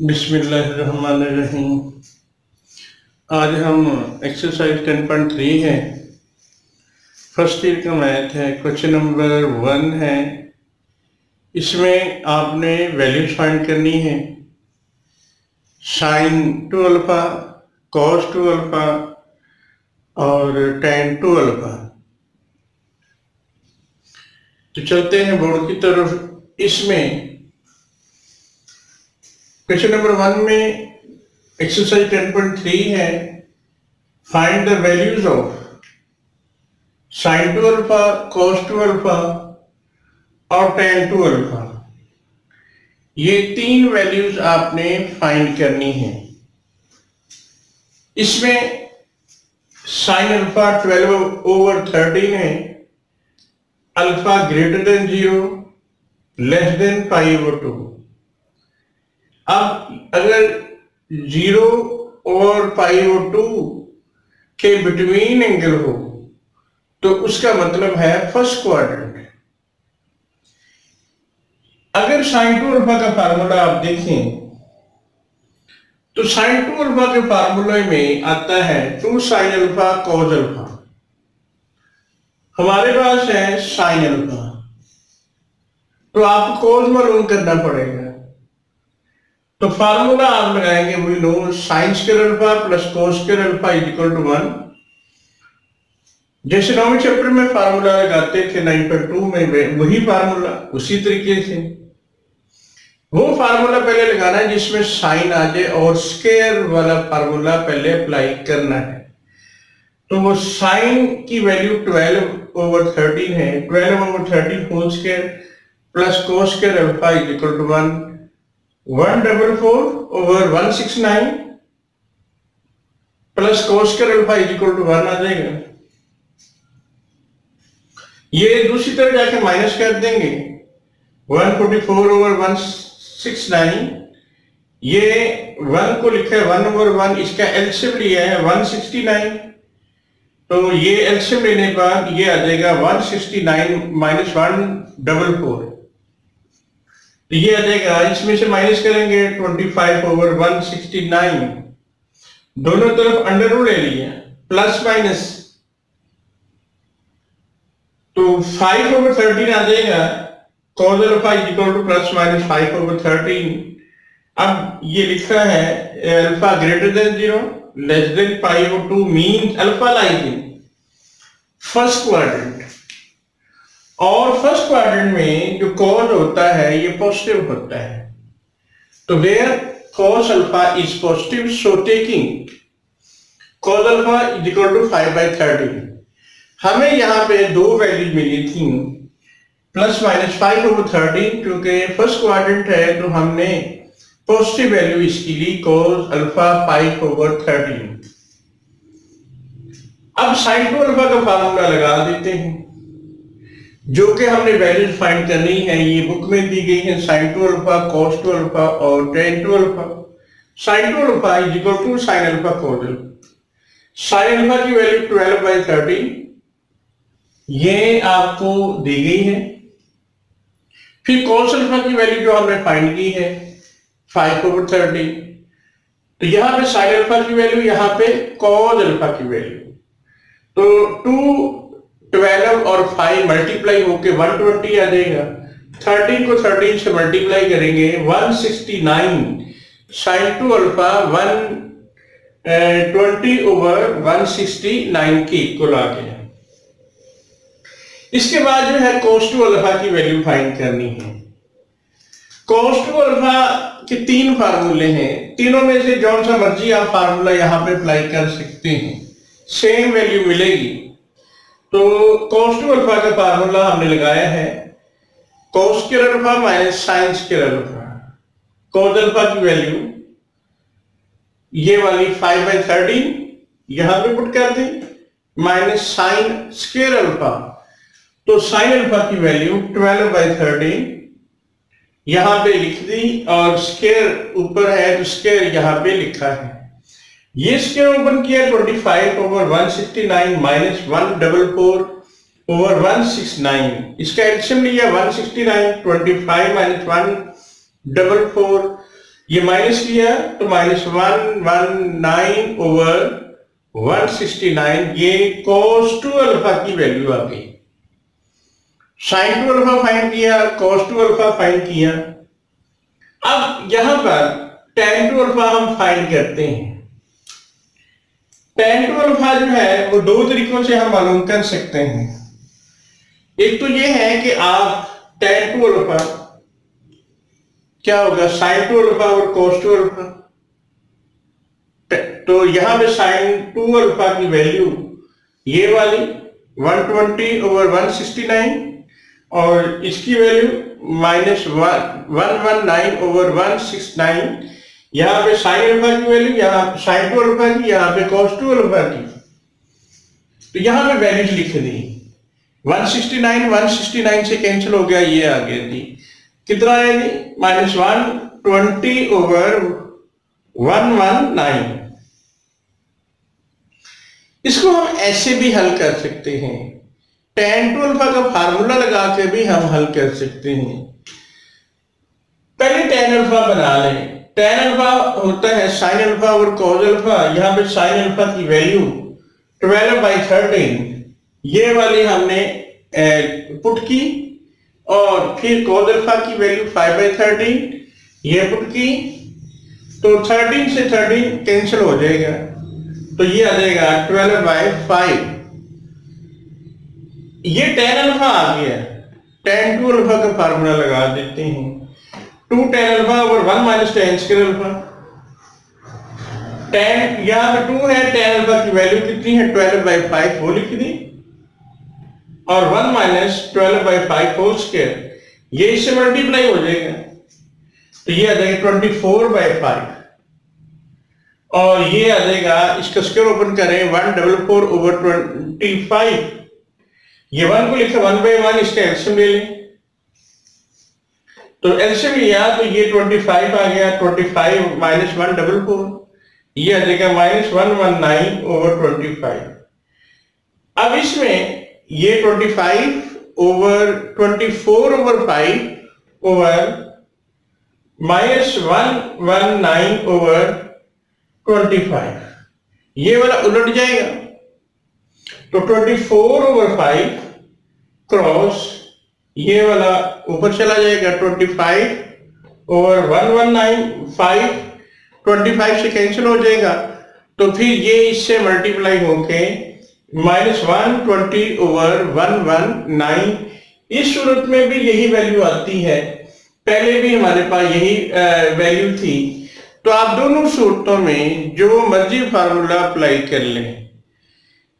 बिस्मिल्लाहिर्रहमानिर्रहीम। आज हम एक्सरसाइज 10.3 है, फर्स्ट ईयर का मैथ है। क्वेश्चन नंबर 1 है। इसमें आपने वैल्यूज फाइंड करनी है। Sine two alpha, cos two alpha और टेन टू अल्फा। तो चलते हैं बोर्ड की तरफ। इसमें क्वेश्चन नंबर 1 में एक्सरसाइज 10.3 है। Find the values of sine two alpha, cos two alpha और टेन टू अल्फा। ये तीन वैल्यूज आपने फाइंड करनी है। इसमें साइन अल्फा 12/13 है, alpha greater than 0, less than π/2। अब अगर 0 और π/2 के बिटवीन एंगल हो तो उसका मतलब है फर्स्ट क्वाड्रेंट। अगर साइन टू अल्फा का फार्मूला आप देखें तो साइन टू अल्फा के फार्मूले में आता है 2 साइन अल्फा कॉस अल्फा। हमारे पास है साइन अल्फा, तो आपको कॉस मालूम करना पड़ेगा। तो फार्मूला आप लगाएंगे, we know sine square alpha plus cos square alpha is equal to 1। जैसे 9वें चैप्टर में फार्मूला लगाते थे 9.2 में, वही फार्मूला उसी तरीके से वो फार्मूला पहले लगाना है जिसमें साइन आ जाए और स्क्वायर वाला फार्मूला पहले अप्लाई करना है। तो वो साइन की वैल्यू 12/13 है। 12/13 whole square plus cos square alpha is equal to 1। 144/169 plus cos square alpha is equal to 1 आ जाएगा। ये दूसरी तरफ जाके माइनस कर देंगे। 144/169, ये 1 को लिखा है 1/1, इसका एलसीएम लिया है 169। तो ये एलसीएम लेने के बाद ये आ जाएगा 169 माइनस 144। तो ये आ जाएगा, इसमें से माइनस करेंगे 25/169। दोनों तरफ अंडर रूट ले लिया, प्लस माइनस, तो 5/13 आ जाएगा। Cos alpha is equal to plus minus 5/13। अब ये लिखा है alpha greater than 0, less than π/2 means alpha lies in first quadrant. और फर्स्ट क्वाड्रेंट में जो कॉस होता है ये पॉजिटिव होता है। तो where cos alpha is positive, so taking cos alpha is equal to 5/13। हमें यहाँ पे दो वैल्यूज मिली थी, प्लस माइनस 5/13, क्योंकि फर्स्ट क्वाड्रेंट है तो हमने पॉजिटिव वैल्यू इसकी ली कॉस अल्फा 5/13। अब साइन टू अल्फा का फार्मूला लगा देते हैं, जो कि हमने वैल्यूज फाइंड करनी है। ये बुक में दी गई है, sine two alpha, cos two alpha और tan two alpha. Sine two alpha is equal to sine alpha cos alpha. साइन अल्फा की वैल्यू 12/13 ये आपको दी गई है। फिर कॉस अल्फा की वैल्यू जो हमने फाइंड की है 5/13, तो यहां पे साइन अल्फा की वैल्यू, यहां पे कॉस अल्फा की वैल्यू। तो 2, 12 और 5 मल्टीप्लाई होके 120 आ जाएगा। 13 को 13 से मल्टीप्लाई करेंगे 169 साइन टू अल्फा 120/169 के इक्वल आ गया। इसके बाद जो है कॉस टू अल्फा की वैल्यू फाइंड करनी है। कॉस टू अल्फा के 3 फार्मूले हैं, तीनों में से जौन सा मर्जी आप फार्मूला यहां पे अप्लाई कर सकते हैं, सेम वैल्यू मिलेगी। तो कॉस टू अल्फा का फार्मूला हमने लगाया है cos square alpha minus sign square alpha. Cos alpha की वैल्यू ये वाली 5/13 यहां पे पुट कर दें, माइनस साइन स्क्वायर अल्फा। तो साइन अल्फा की वैल्यू 12/13 यहां पे लिख दी, और स्क्वायर ऊपर है तो स्क्वायर यहां पे लिखा है। ये स्क्वायर ओपन किया 25/169 माइनस 144/169। इसका एलसीएम लिया 169, 25 माइनस 144, ये माइनस किया तो -119/169, ये cos 2 अल्फा की वैल्यू आ गई। sin 2 अल्फा फाइंड किया, cos 2 अल्फा फाइंड किया। अब यहां पर tan 2 अल्फा हम फाइंड करते हैं। tan 2 अल्फा जो है वो दो तरीकों से हम मालूम कर सकते हैं। एक तो ये है कि आप tan 2 अल्फा क्या होगा, sin 2 अल्फा और cos 2 अल्फा, तो यहां पे sin 2 अल्फा की वैल्यू ये वाली 120/169 और इसकी वैल्यू -119/169, यहाँ पे sin अल्फा की वैल्यू, यहाँ sin 2 अल्फा की, यहाँ पे cos 2 अल्फा की। तो यहाँ पे वैल्यूज लिख दी, 169 से कैंसिल हो गया, ये आ गया जी कितना है जी, -120/119। इसको हम ऐसे भी हल कर सकते हैं, tan 2 अल्फा का फार्मूला लगा के भी हम हल कर सकते हैं। पहले tan अल्फा बना लें। tan अल्फा होता है sin अल्फा और cos अल्फा। यहाँ पे sin अल्फा की वैल्यू 12/13 ये वाली हमने पुट की, और फिर cos अल्फा की वैल्यू 5/13 ये पुट की, तो 13 से 13 कैंसिल हो जाएगा, तो ये आ जाएगा 12/5। ये tan अल्फा आ गया। tan 2 अल्फा का फार्मूला लगा देते हैं, 2 tan अल्फा और 1 - tan स्क्वायर अल्फा। tan यहाँ पे 2 है, tan अल्फा की वैल्यू कितनी है, 12/5 वो लिख दी, और 1 - 12/5 होल स्क्वायर, ये इससे मल्टीप्लाई हो जाएगा, तो ये आ जाएगा 24/5, और ये आ जाएगा, इसका स्क्वायर ओपन करें 144/25, ये 1 को लिखा 1/1, इसका एलसीएम ले लें, तो एलसीएम लिया तो ये 25 आ गया, 25 - 144, ये आ जाएगा -119/25। अब इसमें ये 25/24/5 ओवर -119/25, ये वाला उलट जाएगा, तो 24/5 क्रॉस ये वाला ऊपर चला जाएगा, 25/119/5 25 से कैंसिल हो जाएगा, तो फिर ये इससे मल्टीप्लाई होके -120/119, इस सूरत में भी यही वैल्यू आती है, पहले भी हमारे पास यही वैल्यू थी। तो आप दोनों सूरतों में जो मर्जी फार्मूला अप्लाई कर लें।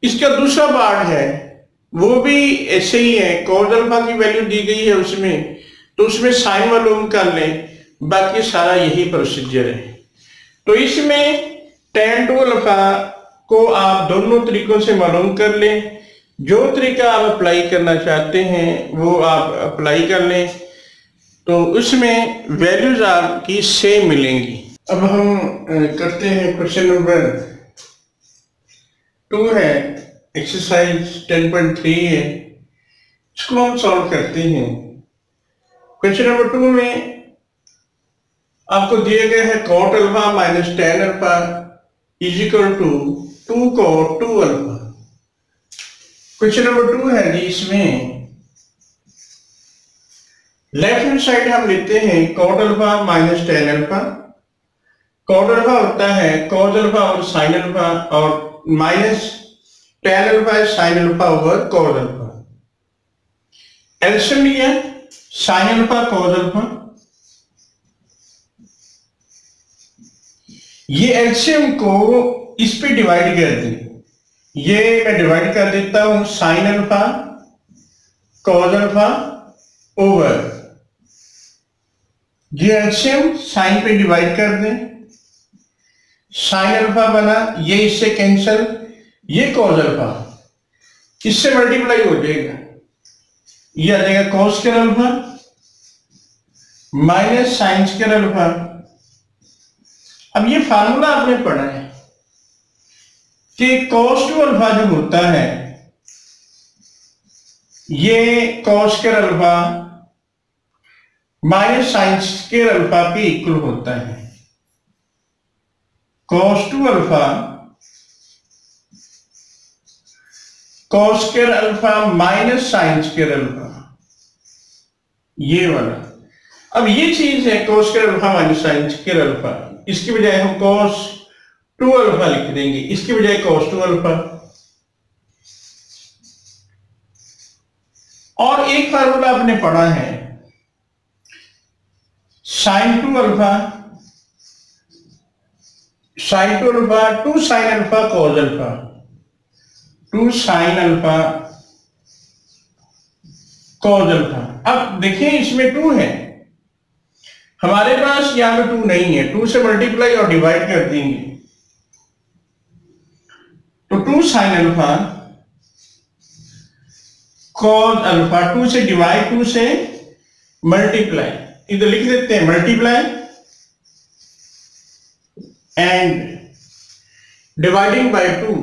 इसका दूसरा पार्ट है वो भी ऐसे ही है, cos अल्फा की वैल्यू दी गई है उसमें, तो उसमें साइन मालूम कर लें, बाकी सारा यही प्रोसीजर है। तो इसमें tan 2 अल्फा को आप दोनों तरीकों से मालूम कर लें, जो तरीका आप अप्लाई करना चाहते हैं वो आप अप्लाई कर लें, तो उसमें वैल्यूज आपकी सेम मिलेंगी। अब हम करते हैं क्वेश्चन नंबर 2 है, एक्सरसाइज 10.3 है, इसको हम सॉल्व करते हैं। क्वेश्चन नंबर 2 में आपको दिया गया है cot alpha - tan alpha is equal to 2 cot 2 alpha. Question number 2 है जी, इसमें लेफ्ट हैंड साइड हम लेते हैं cot alpha - tan alpha. cot alpha होता है cos अल्फा और sin अल्फा, और माइनस tan अल्फा है sin alpha over cos alpha. LCM लिया sin अल्फा cos अल्फा, ये एलसीएम को इस पे डिवाइड कर दें, ये मैं डिवाइड कर देता हूं sin alpha cos alpha over, ये एलसीएम sin पे डिवाइड कर दें, sin अल्फा बना, ये इससे कैंसिल, ये cos अल्फा इससे मल्टीप्लाई हो जाएगा, ये आ जाएगा cos square alpha minus sin square alpha. अब ये फार्मूला आपने पढ़ा है कि cos 2 अल्फा जो होता है ये cos square alpha minus sin square alpha के इक्वल होता है। cos 2 alpha cos square alpha minus sign square alpha, ये वाला। अब ये चीज है cos square alpha minus sign square alpha, इसकी बजाय हम cos 2 अल्फा लिख देंगे, इसकी बजाय cos 2 अल्फा। और एक फार्मूला आपने पढ़ा है sin 2 alpha 2 sin alpha cos alpha, 2 sin alpha cos alpha. अब देखिए इसमें 2 है, हमारे पास यहां पे 2 नहीं है, 2 से मल्टीप्लाई और डिवाइड कर देंगे, तो 2 sin अल्फा cos अल्फा, 2 से डिवाइड 2 से मल्टीप्लाई, इधर लिख देते हैं multiply and dividing by 2,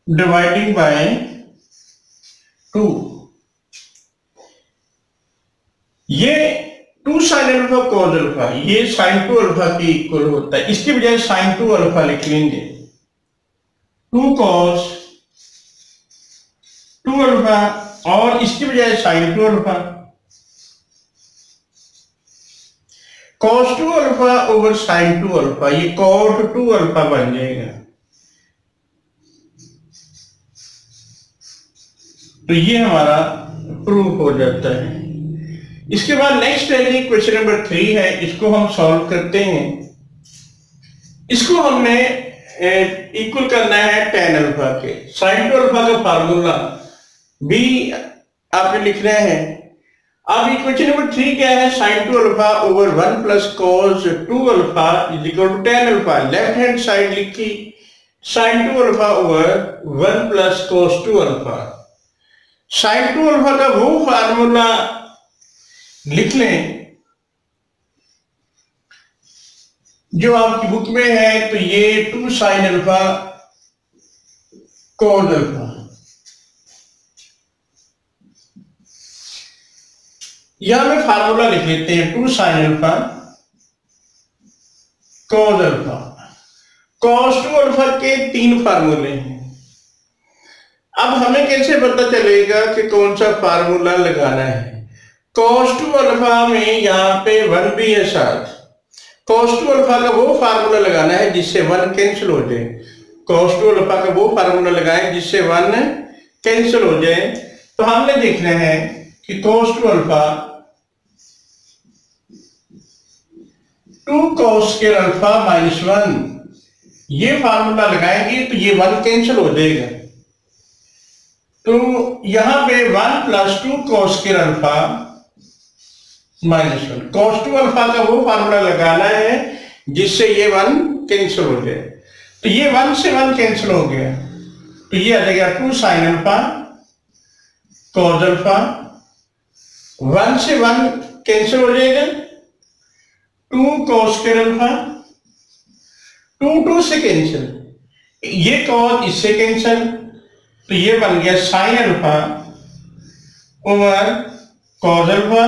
dividing by 2। ये 2 sin अल्फा cos अल्फा, ये sin 2 अल्फा के इक्वल होता है, इसके बजाय sin 2 अल्फा लिख लेंगे, 2 cos 2 अल्फा और इसके बजाय sin 2 alpha, cos 2 alpha over sin 2 alpha, ये cot 2 अल्फा बन जाएगा। तो ये हमारा प्रूफ हो जाता है। इसके बाद नेक्स्ट है क्वेश्चन नंबर 3 है, इसको हम सॉल्व करते हैं। इसको हमने इक्वल करना है tan अल्फा के, sin 2 अल्फा का फार्मूला भी आपने लिखना है। अब इक्वेशन नंबर 3 क्या है, sin 2 अल्फा ओवर 1 प्लस cos 2 alpha is equal to tan alpha. Left hand side लिखी sin 2 अल्फा ओवर 1 प्लस cos 2 अल्फा। sin 2 अल्फा का वो फार्मूला लिख लें जो आपकी बुक में है, तो ये 2 sin अल्फा cos अल्फा, यहां में फार्मूला लिख लेते हैं 2 sin alpha cos alpha. cos 2 alpha के 3 फार्मूले हैं। अब हमें कैसे पता चलेगा कि कौन सा फार्मूला लगाना है? cos 2 अल्फा में यहाँ पे 1 भी है साथ, cos 2 अल्फा का वो फार्मूला लगाना है जिससे 1 कैंसिल हो जाए। cos 2 अल्फा का वो फार्मूला लगाएं जिससे 1 कैंसिल हो जाए। तो हमने देखना है कि cos 2 alpha 2 cos square alpha minus 1, ये फार्मूला लगाएंगे तो ये 1 कैंसिल हो जाएगा। तो यहां पे 1 plus 2 cos square alpha minus 1, cos 2 alpha का वो फार्मूला लगाना है जिससे ये 1 कैंसिल हो जाए। तो ये 1 से 1 कैंसिल हो गया, तो ये आ जाएगा 2 sin अल्फा cos अल्फा, 1 से 1 कैंसिल हो जाएगा, 2 cos स्क्वायर अल्फा, 2 से कैंसिल, ये cos इससे कैंसिल, तो ये बन गया sin alpha over cos alpha,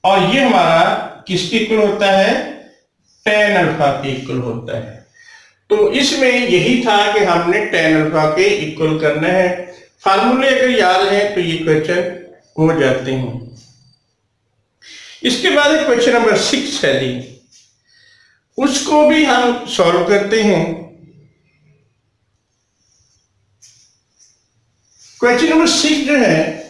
और ये हमारा किसके इक्वल होता है, tan अल्फा के इक्वल होता है। तो इसमें यही था कि हमने tan अल्फा के इक्वल करना है। फार्मूले अगर याद है तो ये क्वेश्चन हो जाते हैं। इसके बाद क्वेश्चन नंबर 6 है जी, उसको भी हम सॉल्व करते हैं। क्वेश्चन नंबर 6 जो है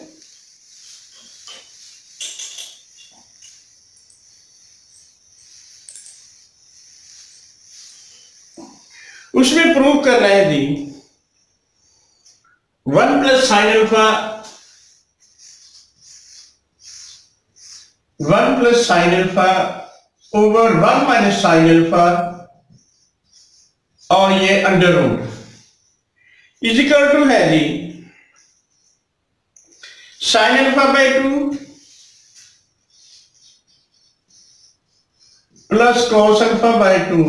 उसमें प्रूव करना है जी 1 plus sine alpha 1 plus sine alpha over 1 minus sine alpha और ये under root is equal to है जी sine alpha by 2 plus cos alpha by 2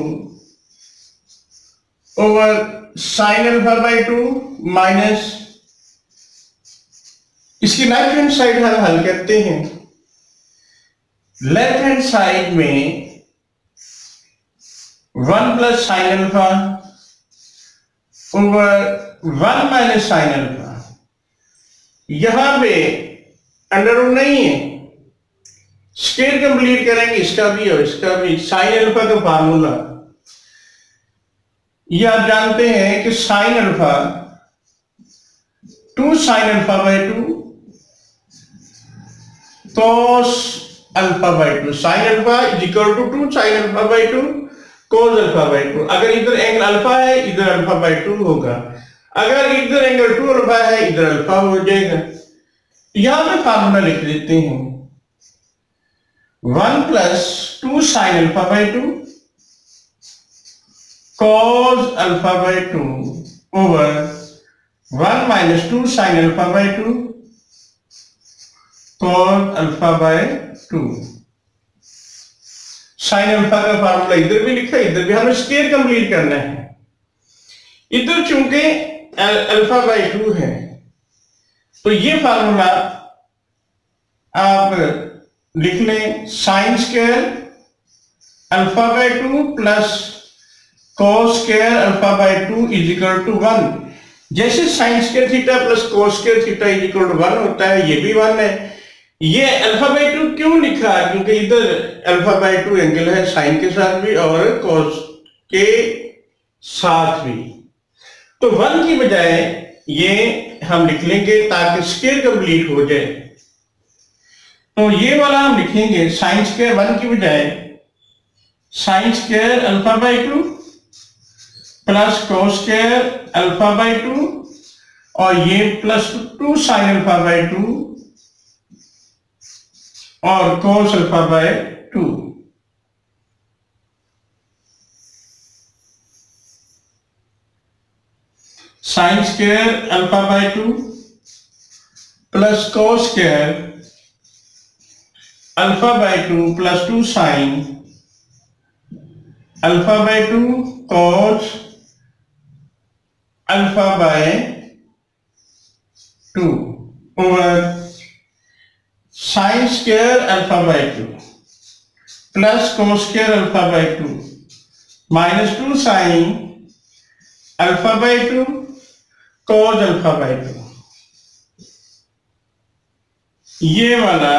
over sine alpha by 2 minus, इसकी लेफ्ट हैंड साइड हम हल करते हैं। लेफ्ट हैंड साइड में 1 plus sine alpha over 1 minus sine alpha. यहां पे अंडर रूट नहीं है, स्क्वायर कंप्लीट करेंगे इसका भी और इसका भी। साइन अल्फा का फार्मूला ये आप जानते हैं कि sine alpha 2 sine alpha by 2 cos alpha by 2। Sine alpha is equal to 2 sine alpha by 2 cos alpha by 2। अगर इधर एंगल अल्फा है इधर अल्फा बाई 2 होगा, अगर इधर एंगल 2 अल्फा है इधर अल्फा हो जाएगा। यहां पे फार्मूला लिख देते हैं 1 plus 2 sine alpha by 2 cos alpha by 2 over 1 minus 2 sine alpha by 2 cos alpha by 2। Sine alpha का फार्मूला इधर भी लिखा है, इधर भी हमें स्क्वायर कंप्लीट करना है। इधर चूंकि अल्फा बाई 2 है तो ये फार्मूला आप लिख लें sine square alpha by 2 plus cos square alpha by 2 is equal to 1। जैसे sine square theta plus cos square theta is equal to 1 होता है, ये भी 1 है। ये अल्फा बाई 2 क्यों लिखा है? क्योंकि इधर अल्फा बाई 2 एंगल है साइन के साथ भी और cos के साथ भी, तो 1 की बजाय ये हम लिख लेंगे ताकि स्क्वायर कंप्लीट हो जाए। तो ये वाला हम लिखेंगे साइन स्क्वायर 1 की बजाय sign square alpha by 2 plus cos square alpha by 2 और ये प्लस 2 साइन अल्फा बाई 2 और cos alpha by 2। Sign square alpha by 2 plus cos square alpha by 2 plus 2 sine alpha by 2 cos alpha by 2 over sign square alpha by 2 plus cos square alpha by 2 minus 2 sine alpha by 2 cos alpha by 2। ये वाला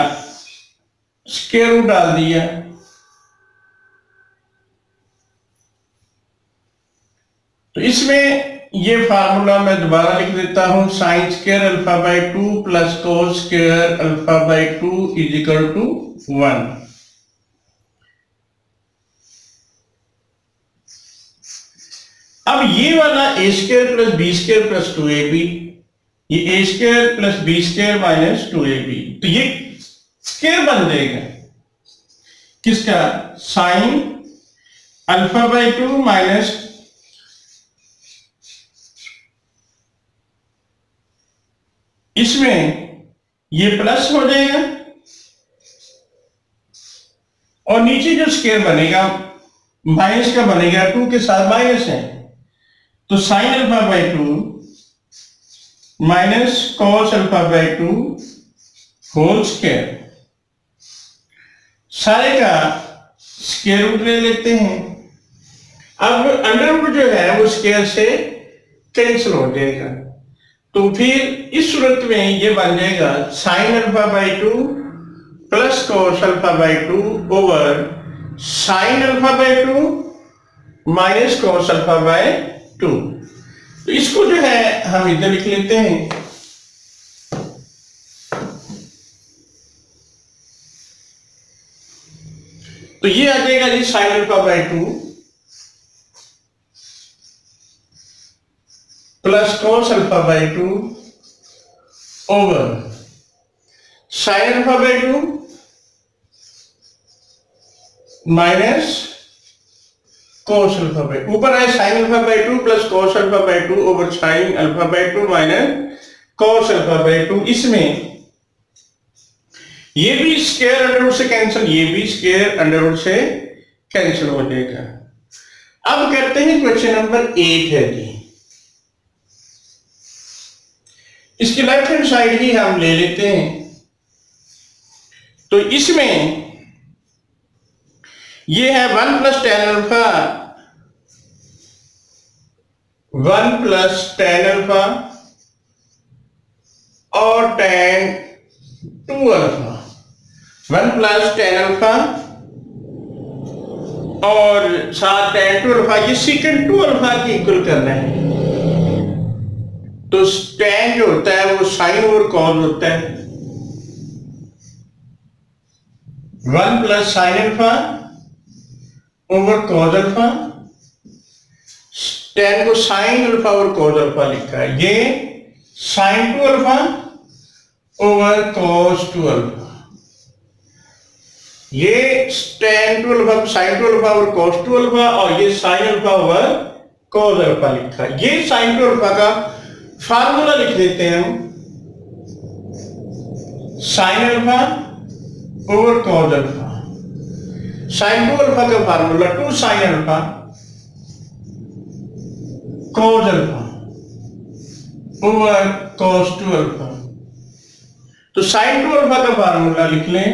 square root डाल दिया, तो इसमें ये formula मैं दोबारा लिख देता हूं sine square alpha by 2 plus cos square alpha by 2 is equal to 1। अब ये वाला A square plus B square plus 2ab, ये A square plus B square minus 2ab, तो ये स्क्वायर बन जाएगा किसका? साइन अल्फा बाई 2 माइनस इसमें ये प्लस हो जाएगा और नीचे जो स्क्वायर बनेगा माइनस का बनेगा, 2 के साथ माइनस है, तो sine alpha by 2 minus cos alpha by 2 whole square. सारे का स्क्वायर रूट ले लेते हैं। अब अंडर रूट जो है वो स्क्वायर से कैंसिल हो जाएगा, तो फिर इस सूरत में ये बन जाएगा sign alpha by 2 plus cos alpha by 2 over sine alpha by 2 minus cos alpha by 2। तो इसको जो है हम इधर लिख लेते हैं, तो ये आ जाएगा जी sine alpha by 2 plus cos alpha by 2 over sine alpha by 2 minus cos alpha by, ऊपर है sine alpha by 2 plus cos alpha by 2 over sine alpha by 2 minus cos alpha by 2। इसमें ये भी स्क्वायर अंडर रूट से cancel, ये भी square under root से cancel हो जाएगा। अब करते हैं क्वेश्चन नंबर 8 है जी, इसकी लेफ्ट हैंड साइड ही हम ले लेते हैं। तो इसमें ये है 1 plus tan alpha 1 plus tan alpha और tan two alpha, 1 plus tan alpha और साथ टेन टू अल्फा, ये सीकेंड टू अल्फा की इक्वल करना है। तो टेन जो होता है वो साइन और कॉस होता है, 1 plus sine alpha over cos alpha, ten को साइन अल्फा और कॉस अल्फा लिखा है, ये sign two alpha over cos two alpha, ये टेन टू अल्फा को sign two alpha over cos two alpha और ये sine alpha over cos alpha लिखा है। ये साइन टू अल्फा का फार्मूला लिख देते हैं हम, sign alpha over cos alpha, sine two alpha का formula to sine alpha cos alpha over cos two alpha. तो साइन टू अल्फा का फार्मूला लिख लें,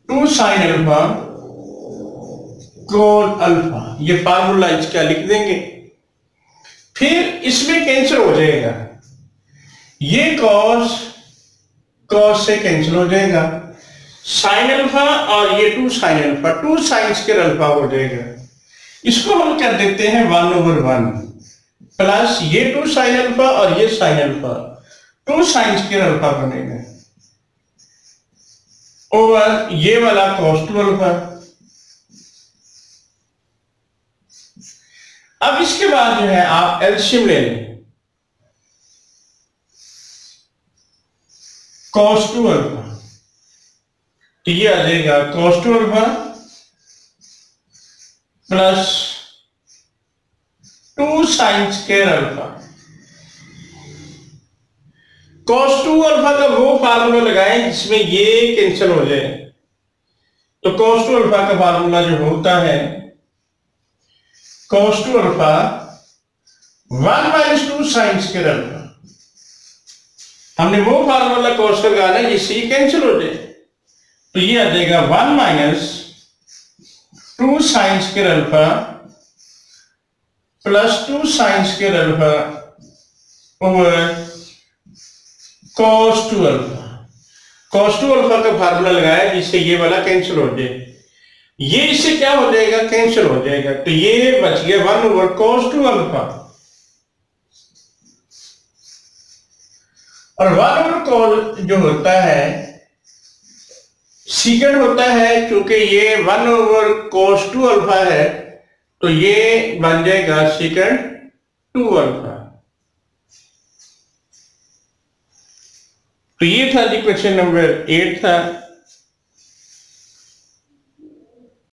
two sine alpha cos alpha, ये फार्मूला इसका लिख देंगे। फिर इसमें कैंसिल हो जाएगा, ये कॉस कॉस से कैंसिल हो जाएगा, साइन अल्फा और ये two sine alpha, two sine square alpha हो जाएगा। इसको हम कर देते हैं 1 ओवर 1 प्लस ये टू साइन अल्फा और ये sine alpha, two sine square alpha बनेगा ओवर ये वाला कॉस टू अल्फा। अब इसके बाद जो है आप एलसीएम ले लें, कॉस टू अल्फा, तो ये आ जाएगा cos two alpha plus two sine square alpha. Cos two alpha का वो फार्मूला लगाएं जिसमें ये कैंसिल हो जाए। तो कॉस टू अल्फा का फार्मूला जो होता है, cos two alpha 1 minus two sine square alpha, हमने वो फार्मूला कॉस का लगाना है जिससे ये कैंसिल हो जाए। तो ये आ जाएगा 1 minus two sine square alpha plus two sine square alpha over cos two alpha. cos two alpha का फार्मूला लगाया जिससे ये वाला कैंसिल हो जाए, ये इससे क्या हो जाएगा, कैंसिल हो जाएगा। तो ये बच गया 1 ओवर cos टू अल्फा, और 1 ओवर cos जो होता है सीकेंड होता है, क्योंकि ये 1 ओवर cos टू अल्फा है तो ये बन जाएगा सीकेंड टू अल्फा। तो ये था जी क्वेश्चन नंबर 8 था।